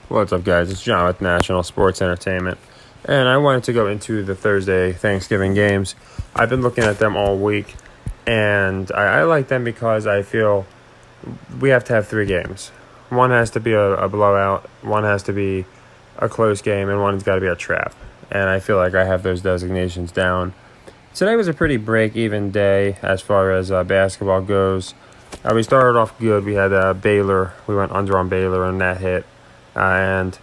What's up, guys? It's John with National Sports Entertainment, and I wanted to go into the Thursday Thanksgiving games. I've been looking at them all week, and I like them because I feel we have to have three games. One has to be a blowout, one has to be a close game, and one's got to be a trap. And I feel like I have those designations down. Today was a pretty break-even day as far as basketball goes. We started off good. We had Baylor. We went under on Baylor, and that hit. And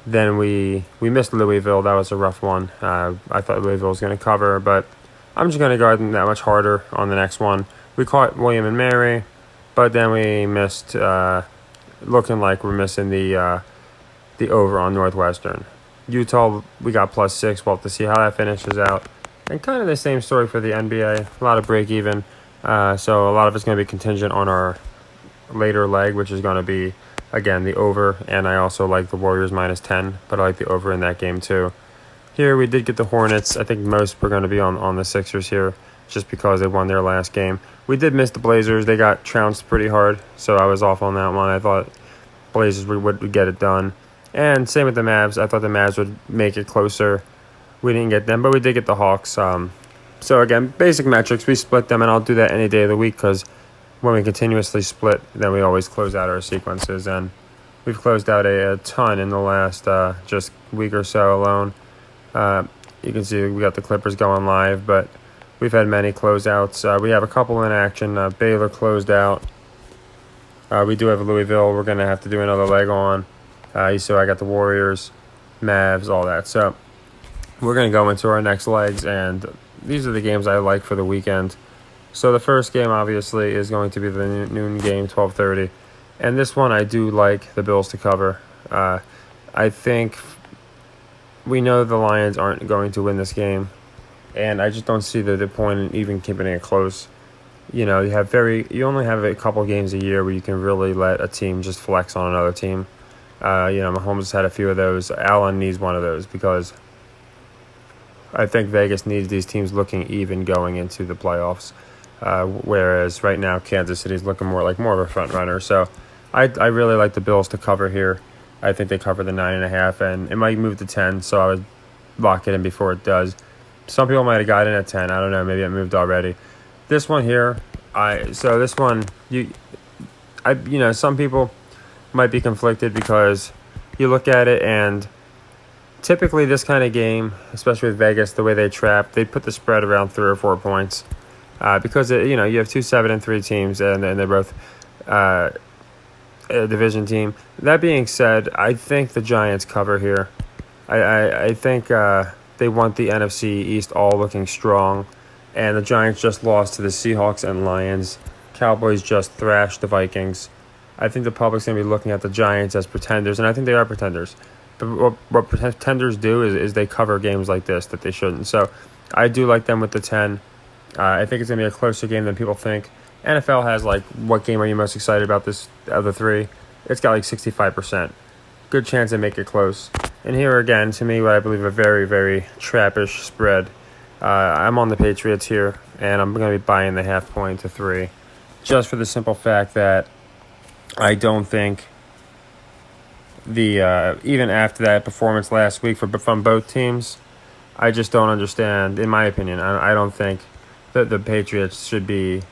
then we missed Louisville. That was a rough one. I thought Louisville was going to cover, but I'm just going to guard them that much harder on the next one. We caught William and Mary, but then we missed, looking like we're missing the over on Northwestern. Utah, we got +6. We'll have to see how that finishes out. And kind of the same story for the NBA. A lot of break even. So a lot of it's going to be contingent on our later leg, which is going to be, again, the over. And I also like the Warriors -10, but I like the over in that game too. Here we did get the Hornets. I think most were going to be on the Sixers here just because they won their last game. We did miss the Blazers. They got trounced pretty hard, so I was off on that one. I thought Blazers would get it done. And same with the Mavs. I thought the Mavs would make it closer. We didn't get them, but we did get the Hawks. So again, basic metrics, we split them, and I'll do that any day of the week because when we continuously split, then we always close out our sequences. And we've closed out a ton in the last just week or so alone. You can see we got the Clippers going live, but we've had many closeouts. We have a couple in action. Baylor closed out. We do have Louisville. We're going to have to do another leg on. So I got the Warriors, Mavs, all that. So we're going to go into our next legs, and these are the games I like for the weekend. So the first game, obviously, is going to be the noon game, 12:30. And this one, I do like the Bills to cover. I think we know the Lions aren't going to win this game, and I just don't see the point in even keeping it close. You know, you only have a couple games a year where you can really let a team just flex on another team. Mahomes has had a few of those. Allen needs one of those because I think Vegas needs these teams looking even going into the playoffs, whereas right now Kansas City's looking more of a front runner. So I really like the Bills to cover here. I think they cover the 9.5, and it might move to 10, so I would lock it in before it does. Some people might have got in at 10. I don't know. Maybe it moved already. This one here, some people might be conflicted because you look at it and typically this kind of game, especially with Vegas, the way they trap, they put the spread around 3 or 4 points because you have 2 7-3 teams and they're both a division team. That being said, I think the Giants cover here. I think they want the NFC East all looking strong, and the Giants just lost to the Seahawks and Lions. Cowboys just thrashed the Vikings. I think the public's going to be looking at the Giants as pretenders, and I think they are pretenders. But what pretenders do is they cover games like this that they shouldn't. So I do like them with the 10. I think it's going to be a closer game than people think. NFL has, what game are you most excited about this of the three? It's got 65%. Good chance they make it close. And here again, to me, what I believe a very, very trappish spread. I'm on the Patriots here, and I'm going to be buying the 0.5 point to 3. Just for the simple fact that I don't think even after that performance last week from both teams, I just don't understand. In my opinion, I don't think that the Patriots should be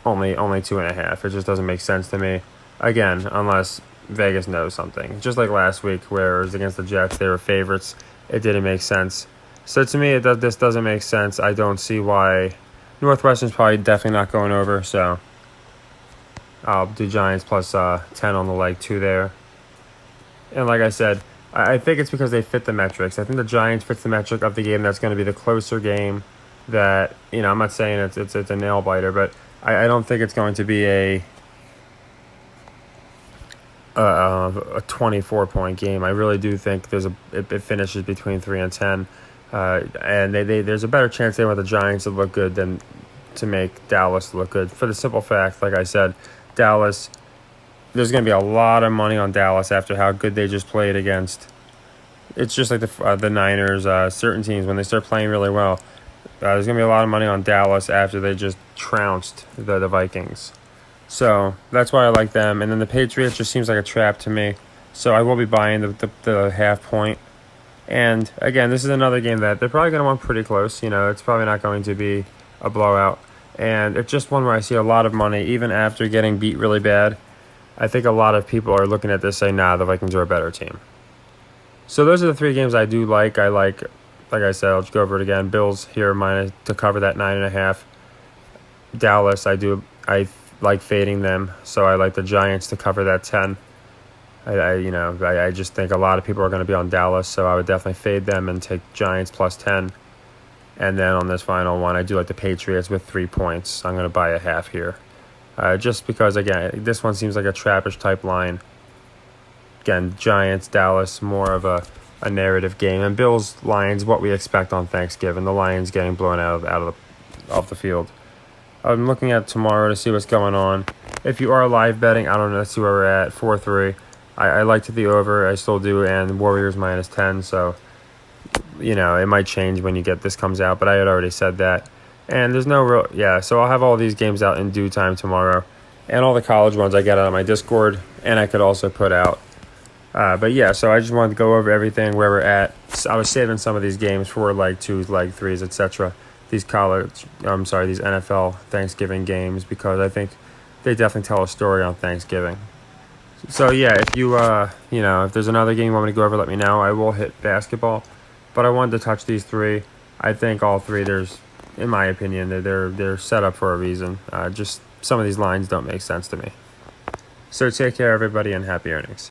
only 2.5. It just doesn't make sense to me. Again, unless Vegas knows something. Just like last week, where it was against the Jets, they were favorites. It didn't make sense. So to me, this doesn't make sense. I don't see why. Northwestern's probably definitely not going over, so I'll do Giants plus 10 on the leg 2 there. And like I said, I think it's because they fit the metrics. I think the Giants fits the metric of the game that's going to be the closer game that, I'm not saying it's a nail biter, but I don't think it's going to be a 24-point game. I really do think it finishes between 3 and 10. And there's a better chance they want the Giants to look good than to make Dallas look good. For the simple fact, like I said, Dallas, there's going to be a lot of money on Dallas after how good they just played against. It's just like the Niners, certain teams, when they start playing really well, there's going to be a lot of money on Dallas after they just trounced the Vikings. So that's why I like them. And then the Patriots just seems like a trap to me. So I will be buying the half point. And again, this is another game that they're probably going to want pretty close. It's probably not going to be a blowout. And it's just one where I see a lot of money, even after getting beat really bad. I think a lot of people are looking at this saying, nah, the Vikings are a better team. So those are the three games I do like. Like I said, I'll just go over it again. Bills here minus to cover that 9.5. Dallas, I like fading them, so I like the Giants to cover that 10. I just think a lot of people are going to be on Dallas, so I would definitely fade them and take Giants plus 10. And then on this final one, I do like the Patriots with 3 points. I'm going to buy a half here. Just because, again, this one seems like a trappish type line. Again, Giants, Dallas, more of a narrative game. And Bills, Lions, what we expect on Thanksgiving. The Lions getting blown out of the field. I'm looking at tomorrow to see what's going on. If you are live betting, I don't know, let's see where we're at, 4-3. I liked the over, I still do, and Warriors minus 10, so, it might change when this comes out, but I had already said that. And there's no real, so I'll have all these games out in due time tomorrow, and all the college ones I get out of my Discord, and I could also put out. So I just wanted to go over everything, where we're at. So I was saving some of these games for leg 2s, leg 3s, etc., these NFL Thanksgiving games, because I think they definitely tell a story on Thanksgiving. So if you if there's another game you want me to go over, let me know. I will hit basketball, but I wanted to touch these three. I think all three, in my opinion, they're set up for a reason. Just some of these lines don't make sense to me. So take care, everybody, and happy earnings.